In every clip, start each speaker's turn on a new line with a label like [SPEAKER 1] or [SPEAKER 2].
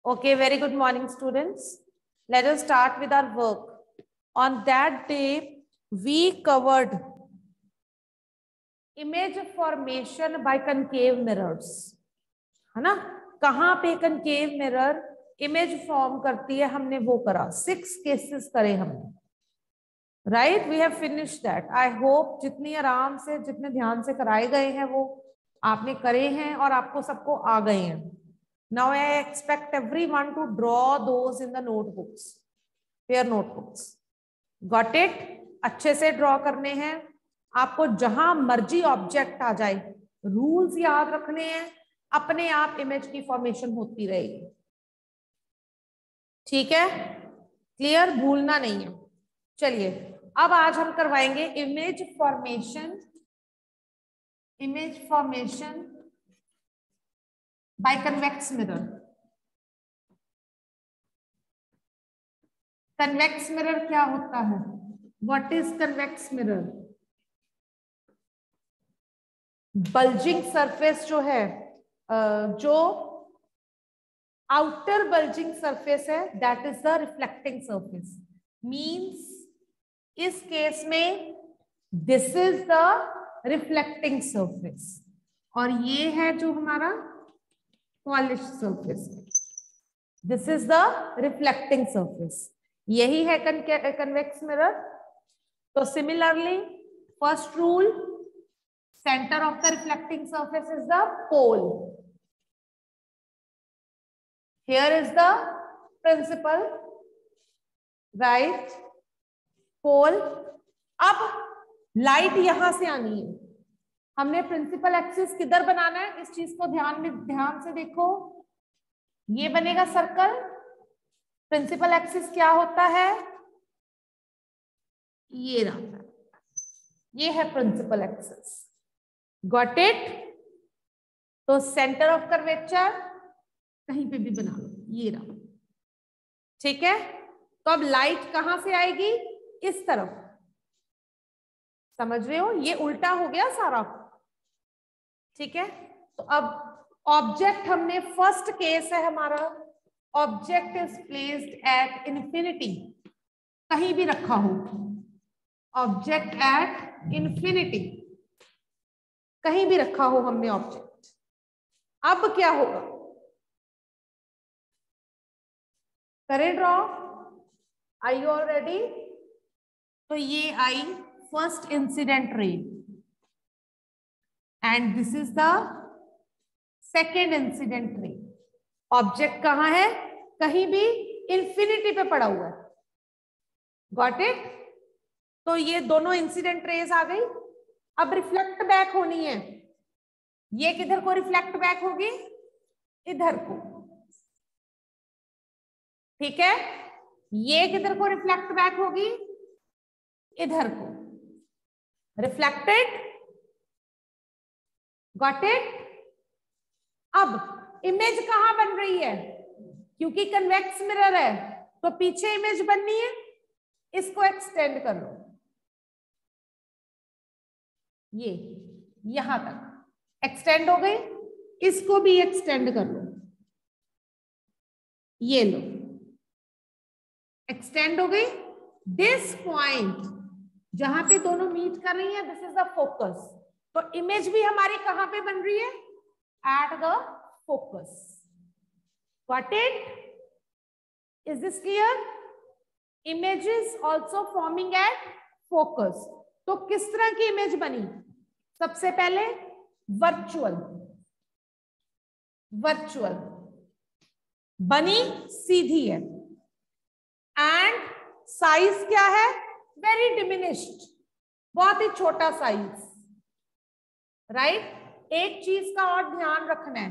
[SPEAKER 1] Okay, very good morning, students. Let us start with our work. On that day, we covered image formation by concave mirrors. है ना? कहाँ पे concave mirror image form करती है, हमने वो करा. 6 cases करे हमने. Right? We have finished that. I hope जितनी आराम से, जितने ध्यान से कराए गए हैं वो आपने करे हैं और आपको सबको आ गए हैं. Now I expect everyone to draw those in the notebooks. Their notebooks. Got it? अच्छे से ड्रॉ करने हैं. आपको जहां मर्जी ऑब्जेक्ट आ जाए, रूल्स याद रखने हैं. अपने आप इमेज की फॉर्मेशन होती रहेगी. ठीक है? क्लियर? भूलना नहीं है. चलिए, अब आज हम करवाएंगे image formation by convex mirror. Convex mirror क्या होता है? What is convex mirror? Bulging surface जो है, जो outer bulging surface है, that is the reflecting surface. Means इस केस में this is the reflecting surface और ये है जो हमारा polished surface. This is the reflecting surface. यही है convex mirror. तो similarly, first rule, center of the reflecting surface is the pole. Here is the principal, right? Pole. अब light यहां से आनी है. हमने प्रिंसिपल एक्सिस किधर बनाना है, इस चीज को ध्यान से देखो. ये बनेगा सर्कल. प्रिंसिपल एक्सिस क्या होता है? ये रहा, ये है प्रिंसिपल एक्सिस. Got it? तो सेंटर ऑफ कर्वेचर कहीं पे भी बना लो, ये रहा. ठीक है? तो अब लाइट कहां से आएगी? इस तरफ. समझ रहे हो? ये उल्टा हो गया सारा. ठीक है? तो अब ऑब्जेक्ट, हमने फर्स्ट केस है हमारा, object is placed at infinity. कहीं भी रखा हो, ऑब्जेक्ट एट इंफिनिटी, कहीं भी रखा हो हमने ऑब्जेक्ट. अब क्या होगा? करें draw. I you all ready? तो ये आई first incident ray and this is the second incident ray. Object कहां है? कहीं भी इंफिनिटी पे पड़ा हुआ है. Got it? तो ये दोनों इंसिडेंट रेज आ गई. अब रिफ्लेक्ट बैक होनी है. ये किधर को रिफ्लेक्ट बैक होगी? इधर को. ठीक है? ये किधर को रिफ्लेक्ट बैक होगी? इधर को. रिफ्लेक्टेड. Got it? अब इमेज कहां बन रही है? क्योंकि कन्वेक्स मिरर है तो पीछे इमेज बननी है. इसको एक्सटेंड कर लो, ये यहां तक एक्सटेंड हो गई. इसको भी एक्सटेंड कर लो, ये लो, एक्सटेंड हो गई. दिस पॉइंट जहां पे दोनों मीट कर रही है, दिस इज द फोकस. तो इमेज भी हमारी कहां पे बन रही है? At the focus. Got it? Is this clear? Image is also forming at focus. तो किस तरह की इमेज बनी? सबसे पहले वर्चुअल बनी, सीधी है. एंड साइज क्या है? वेरी डिमिनिश्ड, बहुत ही छोटा साइज. राइट? एक चीज का और ध्यान रखना है,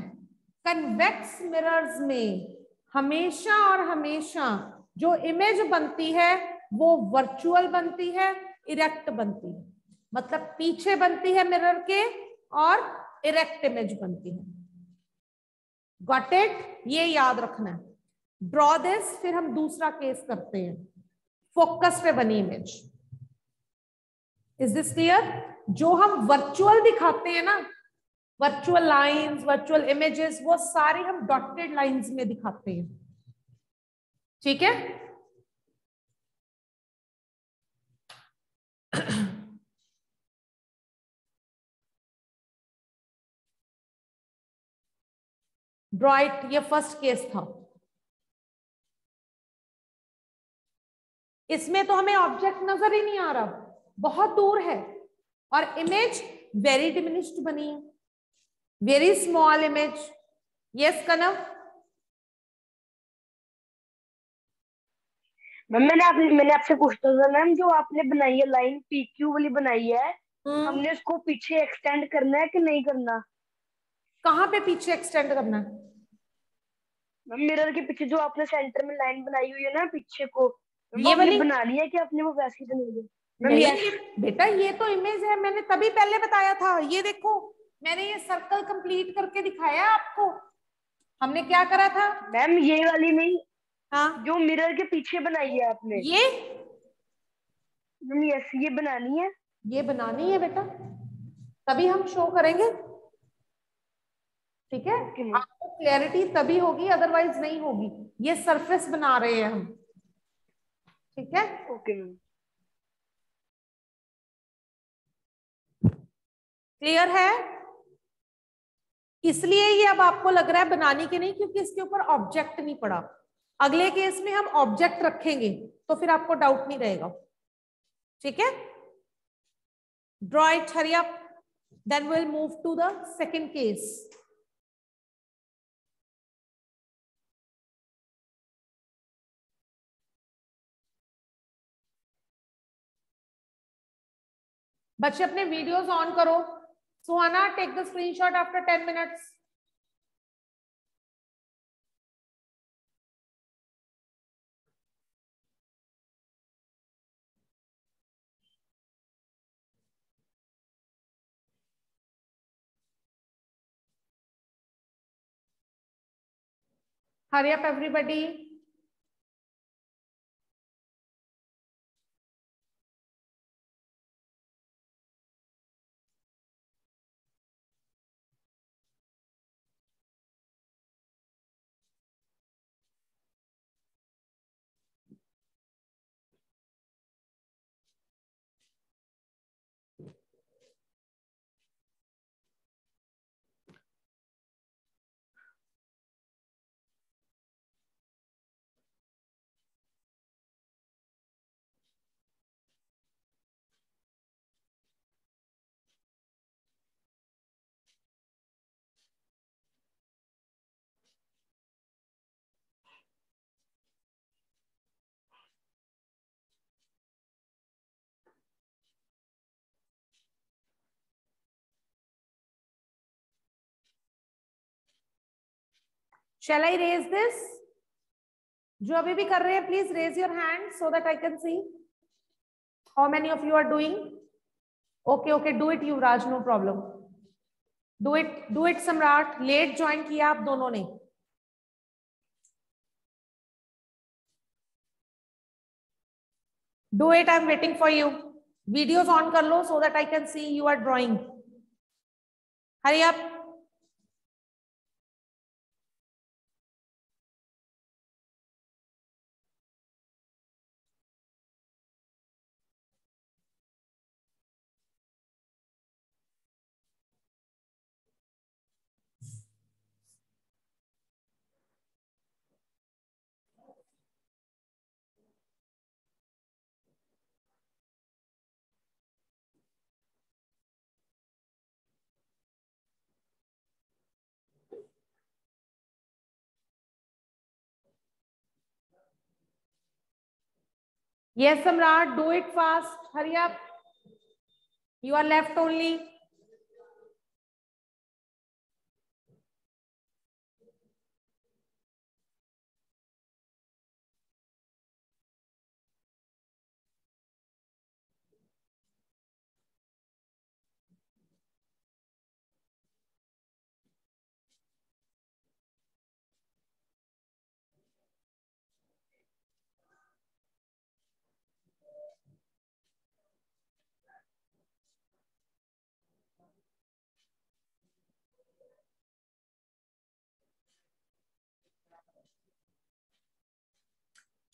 [SPEAKER 1] कन्वेक्स मिरर्स में हमेशा और हमेशा जो इमेज बनती है वो वर्चुअल बनती है, इरेक्ट बनती है. मतलब पीछे बनती है मिरर के और इरेक्ट इमेज बनती है. Got it? ये याद रखना है. Draw this. फिर हम दूसरा केस करते हैं, फोकस पे बनी इमेज. Is this clear? जो हम वर्चुअल दिखाते हैं ना, वर्चुअल लाइंस, वर्चुअल इमेजेस, वो सारी हम डॉटेड लाइंस में दिखाते हैं. ठीक है। ड्रॉ इट, ये फर्स्ट केस था। इसमें तो हमें ऑब्जेक्ट नजर ही नहीं आ रहा, बहुत दूर है, और इमेज वेरी डिमिनिश्ड बनी है, वेरी स्मॉल इमेज। यस कनव।
[SPEAKER 2] मैम मैंने आपसे पूछता था मैम, जो आपने बनाई है लाइन PQ वाली बनाई है, हमने उसको पीछे एक्सटेंड करना है कि नहीं करना?
[SPEAKER 1] कहाँ पे पीछे एक्सटेंड करना है?
[SPEAKER 2] मैम मिरर के पीछे जो आपने सेंटर में लाइन बनाई हुई है ना पीछे को, मैम
[SPEAKER 1] ये
[SPEAKER 2] आपने
[SPEAKER 1] वाली?
[SPEAKER 2] बना लिया कि आपने वो वैसे ही बनाई है? मैम
[SPEAKER 1] नहीं
[SPEAKER 2] यस।
[SPEAKER 1] बेटा, ये तो इमेज है, मैंने तभी पहले बताया था। ये देखो, मैंने ये सर्कल कंप्लीट करके दिखाया आपको। हमने क्या करा था?
[SPEAKER 2] मैम ये वाली नहीं,
[SPEAKER 1] हाँ,
[SPEAKER 2] जो मिरर के पीछे बनाई है आपने।
[SPEAKER 1] ये
[SPEAKER 2] मैम यस, ये बनानी है।
[SPEAKER 1] ये बनानी है बेटा, तभी हम शो करेंगे। ठीक है,
[SPEAKER 2] ओके मैम।
[SPEAKER 1] आपको क्लैरिटी तभी होगी, अदरवाइज नहीं होगी। ये सरफेस बना रहे हैं हम। ठीक है,
[SPEAKER 2] ओके मैम।
[SPEAKER 1] क्लियर है? इसलिए ये अब आपको लग रहा है बनानी की नहीं, क्योंकि इसके ऊपर ऑब्जेक्ट नहीं पड़ा। अगले केस में हम ऑब्जेक्ट रखेंगे, तो फिर आपको डाउट नहीं रहेगा। ठीक है, draw it, hurry up, then will move to the second case. बच्चे अपने वीडियोस ऑन करो। Suhana, take the screenshot after 10 minutes। Hurry up everybody. Shall I raise this? जो अभी भी कर रहे हैं, please raise your hand so that I can see how many of you are doing. Okay okay, do it Yuvraj, no problem. Do it Samrat. Late join किया आप दोनों ने। Do it, I am waiting for you. Videos on कर लो so that I can see you are drawing. Hurry up. Yes, Samrat, do it fast. Hurry up. You are left only.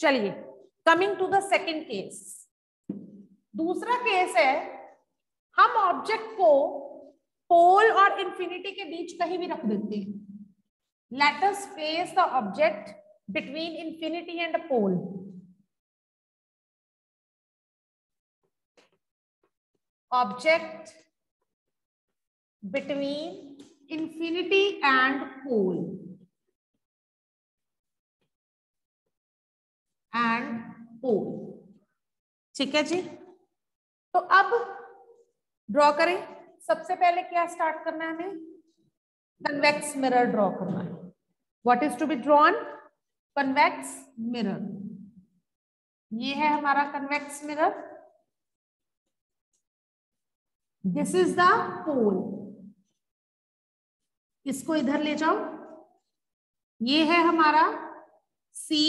[SPEAKER 1] चलिए coming to the second case, दूसरा case है हम object को पोल और infinity के बीच कहीं भी रख देते हैं. Let us place the object between infinity and pole. Object between infinity and pole ठीक है जी. तो अब ड्रॉ करें. सबसे पहले क्या स्टार्ट करना है हमें? कन्वेक्स मिरर ड्रॉ करना है. What is to be drawn? Convex mirror. ये है हमारा convex mirror. This is the pole. इसको इधर ले जाओ. ये है हमारा सी.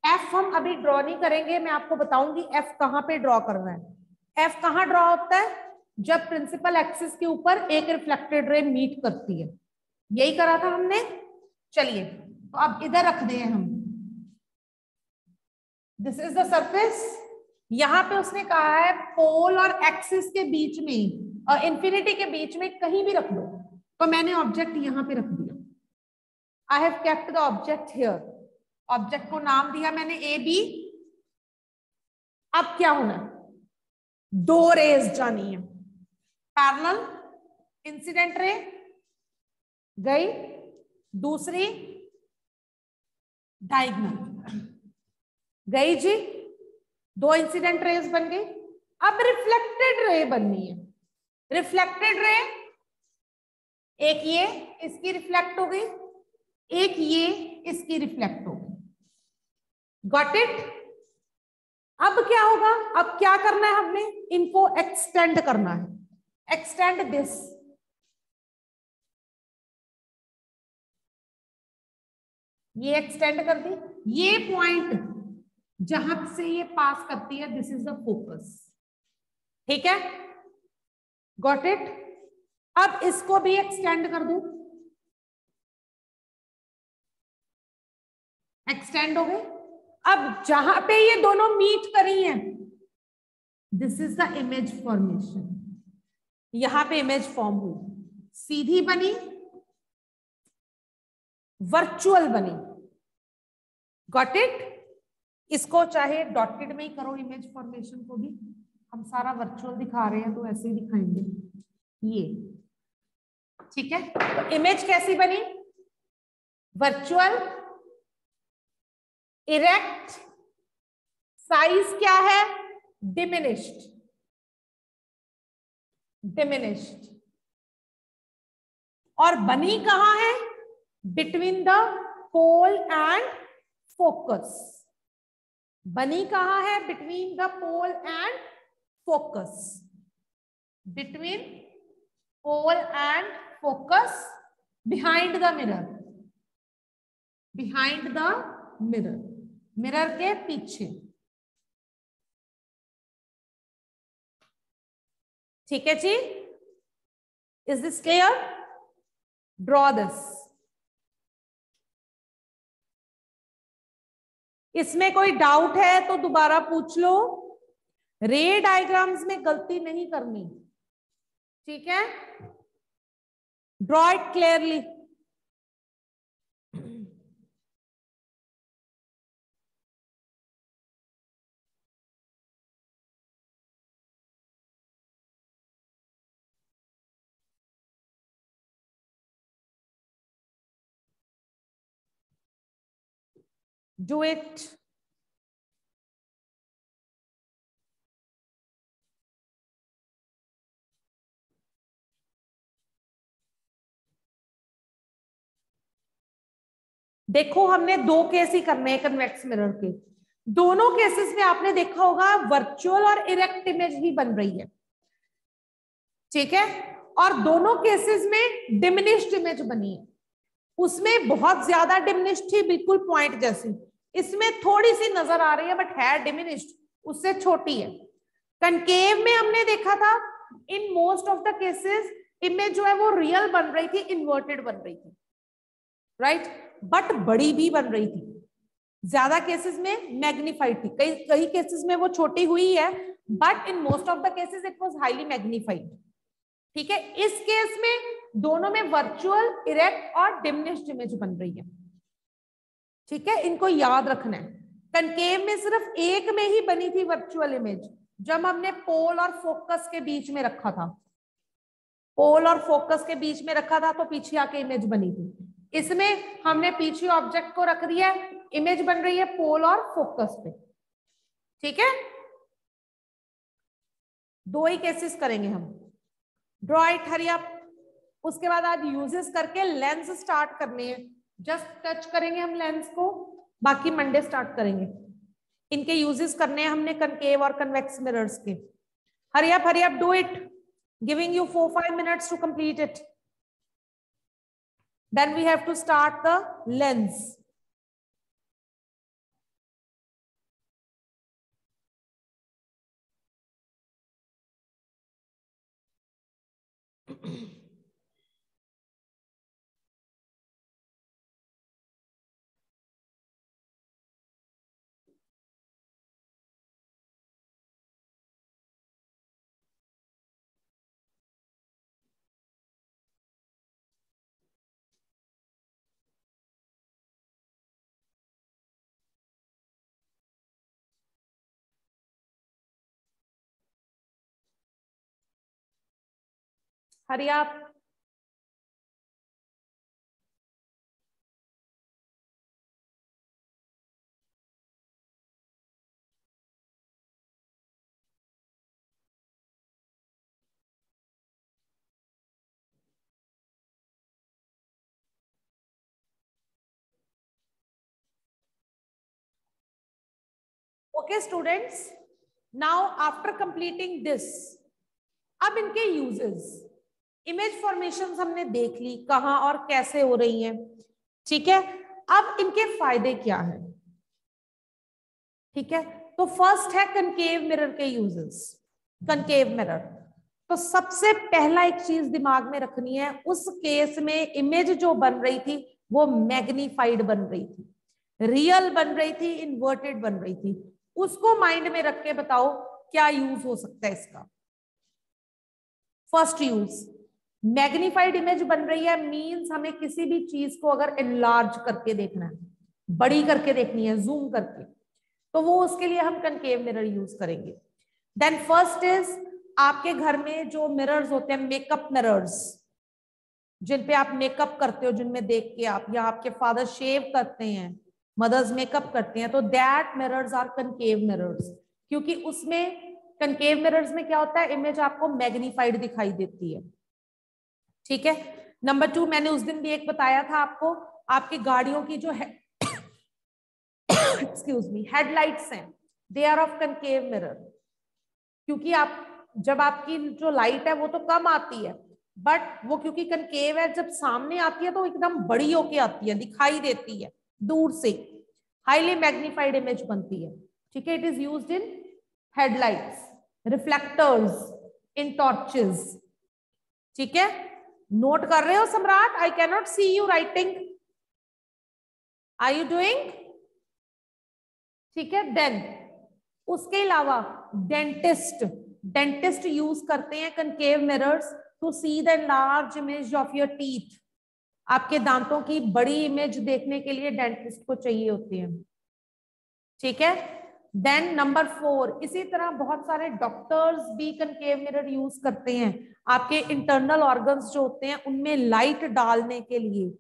[SPEAKER 1] एफ हम अभी ड्रॉ नहीं करेंगे, मैं आपको बताऊंगी एफ कहां पे ड्रॉ करना है. एफ कहां ड्रॉ होता है? जब प्रिंसिपल एक्सिस के ऊपर एक रिफ्लेक्टेड रे मीट करती है. यही करा था हमने. चलिए तो अब इधर रख दें हम. This is the surface. यहां पे उसने कहा है पोल और एक्सिस के बीच में और इंफिनिटी के बीच में कहीं भी रख दो. तो मैंने ऑब्जेक्ट यहां पे रख दिया. I have kept the object here. Object को नाम दिया मैंने ए बी. अब क्या होना है? दो रेज जानी है. पैरेलल इंसिडेंट रे गई, दूसरी डायगोनल गई जी. दो इंसिडेंट रेज बन गई. अब रिफ्लेक्टेड रे बननी है. रिफ्लेक्टेड रे एक ये इसकी रिफ्लेक्ट हो गई, एक ये इसकी रिफ्लेक्ट हो गई. Got it? अब क्या होगा? अब क्या करना है हमने? इनको एक्सटेंड करना है. Extend this. ये एक्सटेंड कर दी. ये पॉइंट जहां से ये पास करती है, दिस इज द फोकस. ठीक है, गॉट इट? अब इसको भी एक्सटेंड कर दूं. एक्सटेंड हो गए. अब जहां पे ये दोनों मीट करी हैं, this is the image formation. यहां पे इमेज फॉर्म हुई, सीधी बनी, वर्चुअल बनी. Got it? इसको चाहे डॉटेड में ही करो इमेज फॉर्मेशन को भी. हम सारा वर्चुअल दिखा रहे हैं तो ऐसे ही दिखाएंगे. ये ठीक है. तो इमेज कैसी बनी? Virtual, erect. साइज क्या है? डिमिनिश्ड. डिमिनिश्ड. और बनी कहां है? Between the pole and focus. बनी कहां है? Between the pole and focus. Between pole and focus, behind the mirror. Behind the mirror. Mirror के पीछे. ठीक है जी. Is this clear? Draw this. इसमें कोई डाउट है तो दोबारा पूछ लो. रे डायग्राम्स में गलती नहीं करनी. ठीक है, draw it clearly. Do it. देखो हमने दो केस ही करने हैं कन्वेक्स मिरर के. दोनों केसेस में आपने देखा होगा वर्चुअल और इरेक्ट इमेज ही बन रही है. ठीक है, और दोनों केसेस में डिमिनिश्ड इमेज बनी है. उसमें बहुत ज्यादा डिमिनिश्ड थी, बिल्कुल पॉइंट जैसी. इसमें थोड़ी सी नजर आ रही है बट है डिमिनिश्ड, उससे छोटी है. कनकेव में हमने देखा था in most of the cases image जो है वो रियल बन रही थी, इन्वर्टेड बन रही थी. राइट? बट बड़ी भी बन रही थी. ज्यादा केसेस में मैग्नीफाइड थी, कई केसेस में वो छोटी हुई है, but in most of the cases it was highly magnified. ठीक है, इस केस में दोनों में वर्चुअल, इरेक्ट और डिमिनिश्ड इमेज बन रही है। ठीक है, इनको याद रखना है। कनकेव में सिर्फ एक में ही बनी थी वर्चुअल इमेज, जब हमने पोल और फोकस के बीच में रखा था, पोल और फोकस के बीच में रखा था तो पीछे आके इमेज बनी थी। इसमें हमने पीछे ऑब्जेक्ट को रख दिया, इमेज बन रही है पोल और फोकस पे। ठीक है, दो ही केसेस करेंगे हम। Draw it, hurry up. उसके बाद आज यूजेस करके लेंस स्टार्ट करने हैं, जस्ट टच करेंगे हम लेंस को, बाकी मंडे स्टार्ट करेंगे। इनके यूजेस करने हैं हमने कनकेव और कन्वेक्स मिरर्स के। Hurry up do it, giving you 4-5 minutes to complete it. Then we have to start the lens. Hurry up. Okay students, now after completing this, अब इनके uses, image formations हमने देख ली कहां और कैसे हो रही हैं। ठीक है, अब इनके फायदे क्या हैं। ठीक है, तो फर्स्ट है कनकेव मिरर के यूजेस। कनकेव मिरर, तो सबसे पहला एक चीज दिमाग में रखनी है, उस केस में इमेज जो बन रही थी वो मैग्नीफाइड बन रही थी, रियल बन रही थी, इन्वर्टेड बन रही थी। उसको माइंड में रख के बताओ क्या यूज हो सकता है इसका। फर्स्ट यूज, मैग्नीफाइड इमेज बन रही है, मींस हमें किसी भी चीज को अगर एनलार्ज करके देखना है, बड़ी करके देखनी है, जूम करके, तो वो उसके लिए हम कनकेव मिरर यूज करेंगे। देन फर्स्ट इज, आपके घर में जो मिरर्स होते हैं, मेकअप मिरर्स, जिन पे आप मेकअप करते हो, जिनमें देख के आप, या आपके फादर शेव करते हैं, मदर्स मेकअप करते हैं, तो that mirrors are concave mirrors, क्योंकि उसमें कनकेव मिरर्स में क्या होता है, इमेज आपको मैग्नीफाइड दिखाई देती है। ठीक है, नंबर 2, मैंने उस दिन भी एक बताया था आपको, आपकी गाड़ियों की जो है एक्सक्यूज मी, हेडलाइट्स हैं, they are of concave mirror, क्योंकि आप जब आपकी जो लाइट है वो तो कम आती है, बट वो क्योंकि कनकेव है, जब सामने आती है तो एकदम बड़ी होके आती है, दिखाई देती है दूर से, हाईली मैग्नीफाइड इमेज बनती है। ठीक है, it is used in headlights, reflectors, in torches. ठीक है, नोट कर रहे हो Samrat? I can not see you writing, are you doing? ठीक है, देन उसके अलावा डेंटिस्ट यूज करते हैं concave mirrors to see the large image of your teeth. आपके दांतों की बड़ी इमेज देखने के लिए डेंटिस्ट को चाहिए होती है। ठीक है, देन नंबर 4, इसी तरह बहुत सारे डॉक्टर्स भी कनकेव मिरर यूज करते हैं, आपके इंटरनल ऑर्गन्स जो होते हैं उनमें लाइट डालने के लिए,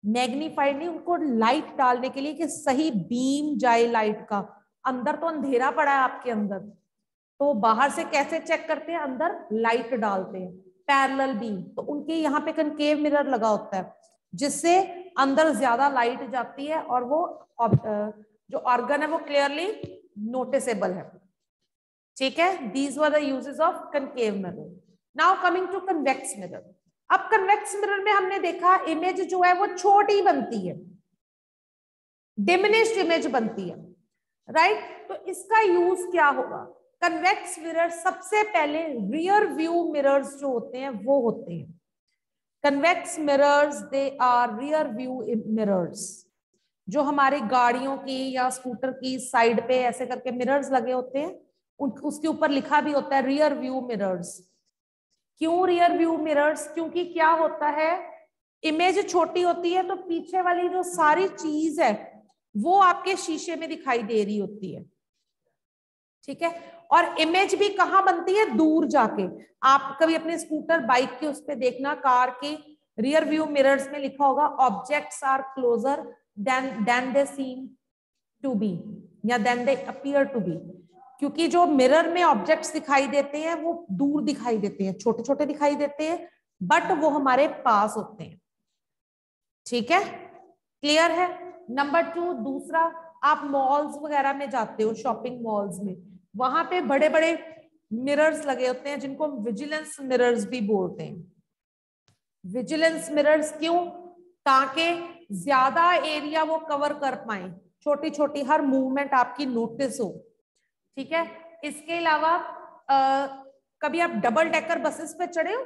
[SPEAKER 1] मैग्नीफाइड नहीं, उनको लाइट डालने के लिए कि सही बीम जाए लाइट का। अंदर तो अंधेरा पड़ा है आपके अंदर, तो बाहर से कैसे चेक करते हैं, अंदर लाइट डालते हैं, पैरेलल बीम, तो उनके यहाँ पे कनकेव मिरर लगा होता है, जिससे अंदर ज्यादा लाइट जाती है और वो जो ऑर्गन है वो क्लियरली नोटिसेबल है। ठीक है, these were the uses of concave mirror. Now coming to convex mirror. अब कन्वेक्स मिरर में हमने देखा इमेज जो है वो छोटी बनती है, डिमिनिश्ड इमेज बनती है, राइट? तो इसका यूज क्या होगा? कन्वेक्स मिरर सबसे पहले रियर व्यू मिरर्स जो होते हैं वो होते हैं convex mirrors, they are rear view mirrors. जो हमारी गाड़ियों की या स्कूटर की साइड पे ऐसे करके मिरर्स लगे होते हैं, उसके ऊपर लिखा भी होता है रियर व्यू मिरर्स। क्यों रियर व्यू मिरर्स? क्योंकि क्या होता है, इमेज छोटी होती है तो पीछे वाली जो सारी चीज है वो आपके शीशे में दिखाई दे रही होती है, ठीक है। और इमेज भी कहाँ बनती है? दूर जाके। आप कभी अपने स्कूटर बाइक के उस पे देखना, कार की रियर व्यू मिरर्स में लिखा होगा objects are closer than they seem to be या than they appear to be. क्योंकि जो मिरर में ऑब्जेक्ट्स दिखाई देते हैं वो दूर दिखाई देते हैं, छोटे छोटे दिखाई देते हैं, बट वो हमारे पास होते हैं, ठीक है। क्लियर है? नंबर 2, दूसरा, आप मॉल्स वगैरह में जाते हो, शॉपिंग मॉल्स में, वहां पे बड़े बड़े मिरर्स लगे होते हैं जिनको विजिलेंस मिरर्स भी बोलते हैं। विजिलेंस मिरर्स क्यों? ताकि ज्यादा एरिया वो कवर कर पाए, छोटी छोटी हर मूवमेंट आपकी नोटिस हो, ठीक है। इसके अलावा कभी आप डबल डेकर बसेस पे चढ़े हो?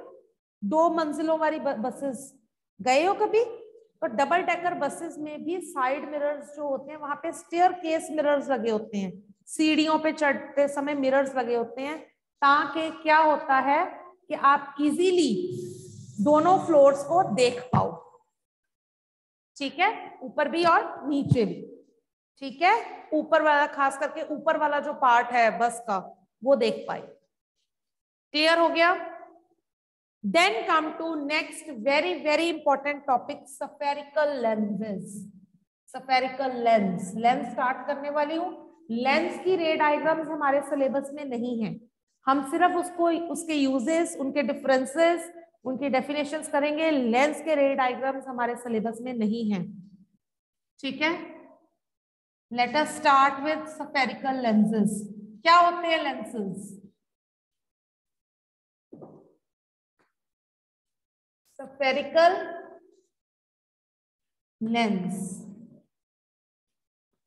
[SPEAKER 1] 2 मंजिलों वाली बसेस गए हो कभी? तो डबल डेकर बसेस में भी साइड मिरर्स जो होते हैं, वहां पे स्टेयर केस मिरर्स लगे होते हैं, सीढ़ियों पे चढ़ते समय मिरर्स लगे होते हैं, ताकि क्या होता है कि आप इजीली दोनों फ्लोर्स को देख पाओ, ठीक है, ऊपर भी और नीचे भी, ठीक है। ऊपर वाला, खास करके ऊपर वाला जो पार्ट है बस का, वो देख पाए। क्लियर हो गया? Then come to next very important topic, spherical lenses. Spherical lens, lens start करने वाली हूँ। लेंस की रे डायग्राम्स हमारे सिलेबस में नहीं है, हम सिर्फ उसको, उसके यूजेस, उनके डिफरेंसेस, उनकी डेफिनेशंस करेंगे। लेंस के रे डायग्राम्स हमारे सिलेबस में नहीं है, ठीक है। Let us start with spherical lenses. क्या होते हैं लेंसेज? spherical लेंस,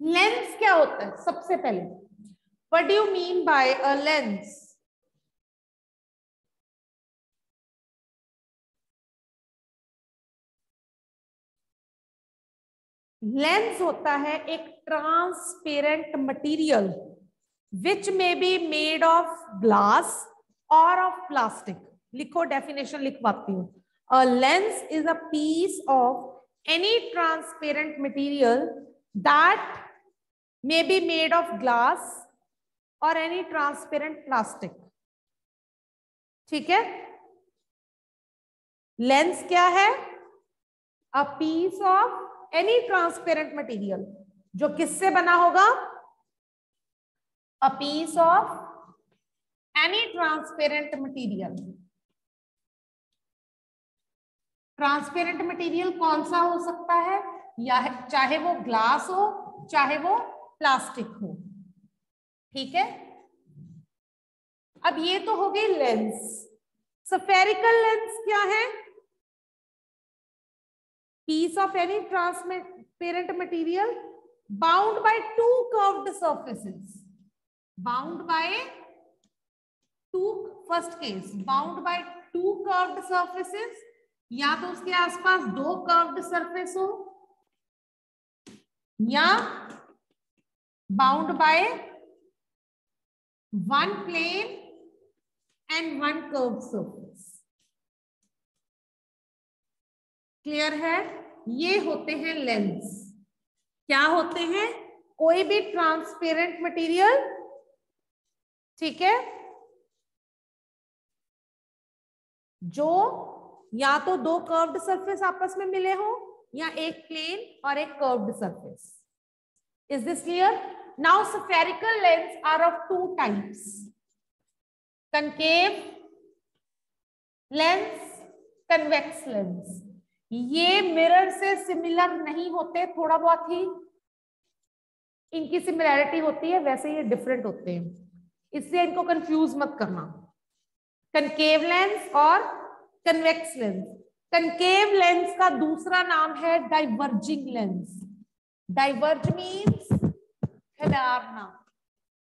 [SPEAKER 1] लेंस क्या होता है? सबसे पहले, what do you mean by a lens? Lens होता है एक transparent material which may be made of glass और ऑफ प्लास्टिक। लिखो, डेफिनेशन लिखवाती हूँ। A lens is a piece of any transparent material that may be made of glass or any transparent plastic, ठीक है। Lens क्या है? a piece of any transparent material, जो किससे बना होगा? a piece of any transparent material. Transparent material कौन सा हो सकता है? या चाहे वो ग्लास हो, चाहे वो प्लास्टिक हो, ठीक है। अब ये तो हो गई लेंस। स्फेरिकल लेंस क्या है? Piece of any transparent material bound by 2 curved surfaces, bound by 2, first case, bound by 2 curved surfaces, या तो उसके आसपास 2 कर्व्ड सरफेस हो, या bound by 1 plane and 1 curved surface. Clear है? ये होते हैं लेंस। क्या होते हैं? कोई भी ट्रांसपेरेंट मटेरियल, ठीक है, जो या तो 2 कर्व्ड सरफेस आपस में मिले हो, या एक प्लेन और एक curved surface. Is this clear? Now spherical lens are of 2 types, concave lens, convex lens. ये मिरर से सिमिलर नहीं होते, थोड़ा बहुत ही इनकी सिमिलैरिटी होती है, वैसे ये डिफरेंट होते हैं, इससे इनको कंफ्यूज मत करना। कनकेव लेंस और कन्वेक्स लेंस। कनकेव लेंस का दूसरा नाम है डाइवर्जिंग लेंस। डाइवर्ज मीन्स खिलारना,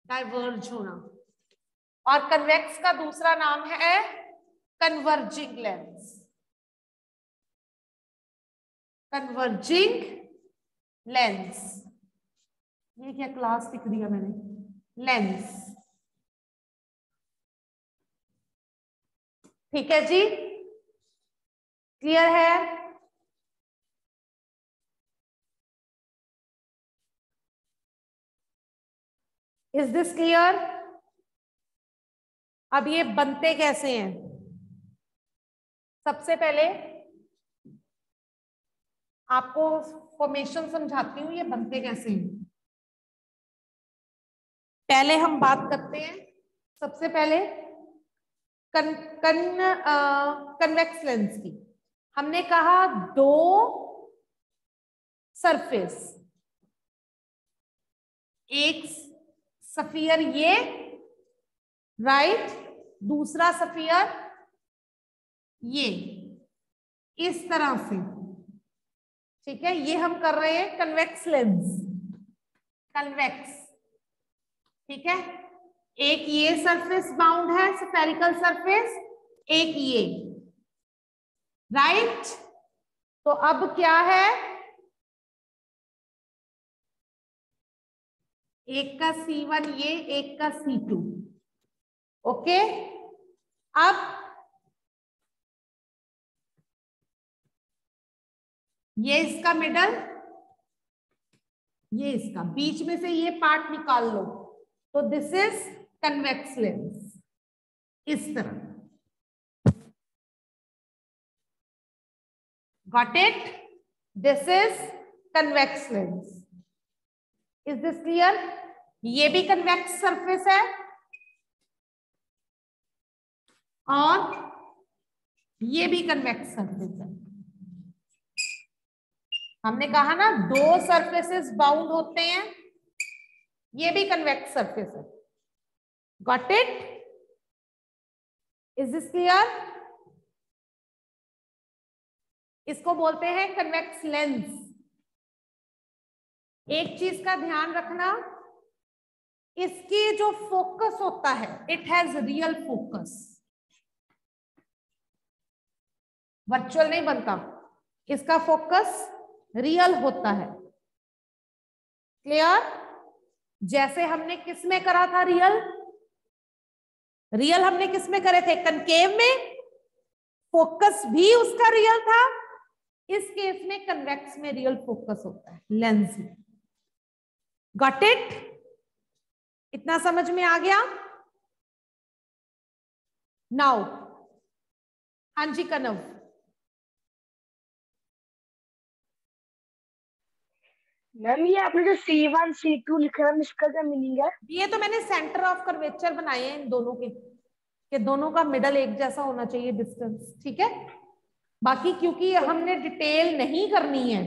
[SPEAKER 1] डाइवर्ज होना। और कन्वेक्स का दूसरा नाम है कन्वर्जिंग लेंस। कन्वर्जिंग लेंस, ये क्या क्लास लिख दिया मैंने, लेंस। ठीक है जी, क्लियर है? Is this clear? अब ये बनते कैसे हैं? सबसे पहले आपको फॉर्मेशन समझाती हूँ, ये बनते कैसे हैं। पहले हम बात करते हैं सबसे पहले कन्वेक्स लेंस की। हमने कहा दो सरफेस, एक सफियर ये, राइट, दूसरा सफियर ये, इस तरह से। ठीक है, ये हम कर रहे हैं कन्वेक्स लेंस, कन्वेक्स। ठीक है, एक ये सरफेस बाउंड है, स्फेरिकल सरफेस, एक ये, राइट। तो अब क्या है, एक का C1 ये, एक का C2। ओके, अब ये इसका मिडल, ये इसका, बीच में से ये पार्ट निकाल लो, तो दिस इज कन्वेक्स लेंस, इस तरह। Got it? This is convex lens. Is this clear? ये भी कन्वेक्स सरफेस है और ये भी कन्वेक्स सरफेस है। हमने कहा ना दो सरफेसेस बाउंड होते हैं, ये भी कन्वेक्स सरफेस है। Got it? Is this clear? इसको बोलते हैं कन्वेक्स लेंस। एक चीज का ध्यान रखना, इसकी जो फोकस होता है, it has real focus, virtual नहीं बनता, इसका फोकस रियल होता है। क्लियर? जैसे हमने किस में करा था रियल, रियल हमने किस में करे थे, कनकेव में, फोकस भी उसका रियल था। इस केस में कन्वेक्स में रियल फोकस होता है, लेंस में। Got it? इतना समझ में आ गया? नाउ हाँ जी कनव,
[SPEAKER 2] मैम ये आपने जो C1 C2 लिखा है, इसका क्या मीनिंग है?
[SPEAKER 1] ये तो मैंने सेंटर ऑफ कर्वेचर बनाए हैं इन दोनों के, कि दोनों का मिडल एक जैसा होना चाहिए डिस्टेंस। ठीक है, बाकी क्योंकि हमने डिटेल नहीं करनी है,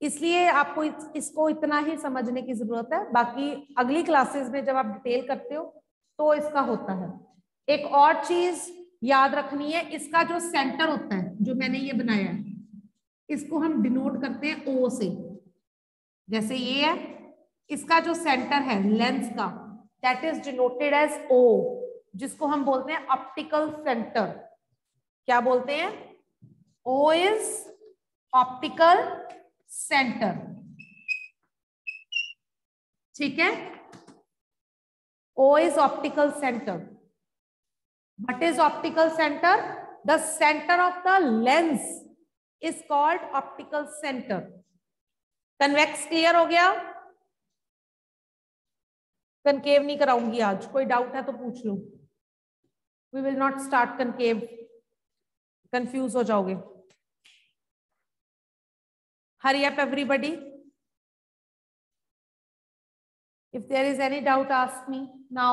[SPEAKER 1] इसलिए आपको इसको इतना ही समझने की जरूरत है। बाकी अगली क्लासेस में जब आप डिटेल करते हो तो इसका होता है। एक और चीज याद रखनी है, इसका जो सेंटर होता है, जो मैंने ये बनाया है, इसको हम डिनोट करते हैं O से। जैसे ये है, इसका जो सेंटर है लेंस का, that is denoted as O, जिसको हम बोलते हैं ऑप्टिकल सेंटर। क्या बोलते हैं? O is optical centre. ठीक है, O is optical center. What is optical center? The center of the lens is called optical center. Convex clear हो गया? कनकेव नहीं कराऊंगी आज, कोई डाउट है तो पूछ लो। We will not start concave, confuse हो जाओगे। Hurry up everybody. If there is any doubt, ask me now.